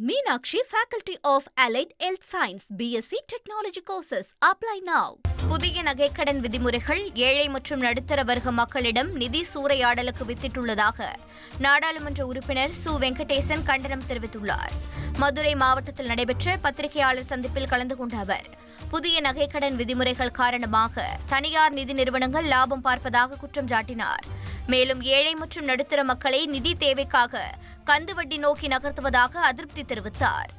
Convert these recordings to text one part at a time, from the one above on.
Meenakshi, Faculty of Allied Health Science, BSc Technology courses. Apply now. புதிய நகைக்கடன் விதிமுறைகள் ஏழை மற்றும் நடுத்தர வர்க்க மக்களிடம் நிதி சூறையாடலுக்கு வித்திட்டுள்ளதாக நாடாளுமன்ற உறுப்பினர் சு வெங்கடேசன் கண்டனம் தெரிவித்துள்ளார். மதுரை மாவட்டத்தில் நடைபெற்ற பத்திரிகையாளர் சந்திப்பில் கலந்து கொண்ட அவர், புதிய நகைக்கடன் விதிமுறைகள் காரணமாக தனியார் நிதி நிறுவனங்கள் லாபம் பார்ப்பதாக குற்றம் சாட்டினார். மேலும் ஏழை மற்றும் நடுத்தர மக்களை நிதி தேவைக்காக கந்து வட்டி நோக்கி நகர்த்துவதாக அதிருப்தி தெரிவித்தார்.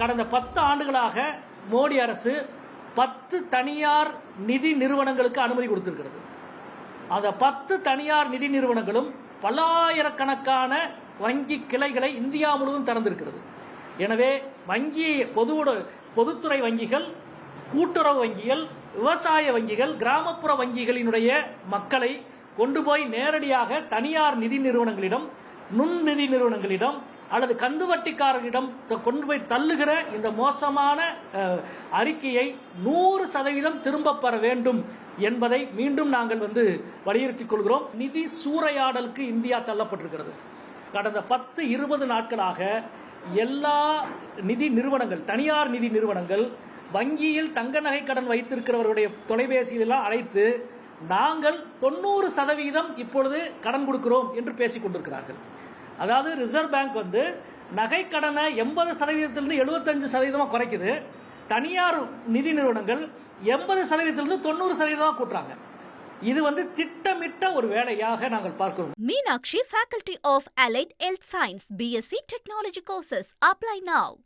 கடந்த 10 ஆண்டுகளாக மோடி அரசு 10 தனியார் நிதி நிறுவனங்களுக்கு அனுமதி கொடுத்திருக்கிறது. அந்த 10 தனியார் நிதி நிறுவனங்களும் பல்லாயிரக்கணக்கான வங்கி கிளைகளை இந்தியா முழுவதும் திறந்திருக்கிறது. எனவே வங்கி பொதுத்துறை வங்கிகள், கூட்டுறவு வங்கிகள், விவசாய வங்கிகள், கிராமப்புற வங்கிகளினுடைய மக்களை கொண்டு போய் நேரடியாக தனியார் நிதி நிறுவனங்களிடம், நுண்நிதி நிறுவனங்களிடம் அல்லது கந்துவட்டிக்காரர்களிடம் கொண்டு போய் தள்ளுகிற இந்த மோசமான அறிக்கையை 100% திரும்ப பெற வேண்டும் என்பதை மீண்டும் நாங்கள் வலியுறுத்திக் கொள்கிறோம். நிதி சூறையாடலுக்கு இந்தியா தள்ளப்பட்டிருக்கிறது. கடந்த 10-20 நாட்களாக எல்லா நிதி நிறுவனங்கள், தனியார் நிதி நிறுவனங்கள் வங்கியில் தங்க நகை கடன் வைத்திருக்கிறவருடைய தொலைபேசியிலெல்லாம் அழைத்து நாங்கள் 90% இப்பொழுது கடன் கொடுக்கிறோம் என்று பேசிக் கொண்டிருக்கிறார்கள். அதாவது ரிசர்வ் பேங்க் நகை கடனை 80%லிருந்து 75% குறைக்குது. தனியார் நிதி நிறுவனங்கள் 80%லிருந்து 90% கூட்டுறாங்க. இது திட்டமிட்ட ஒரு வேலையாக நாங்கள் பார்க்கிறோம். Meenakshi, Faculty of Allied Health Science, BSc Technology courses. Apply now.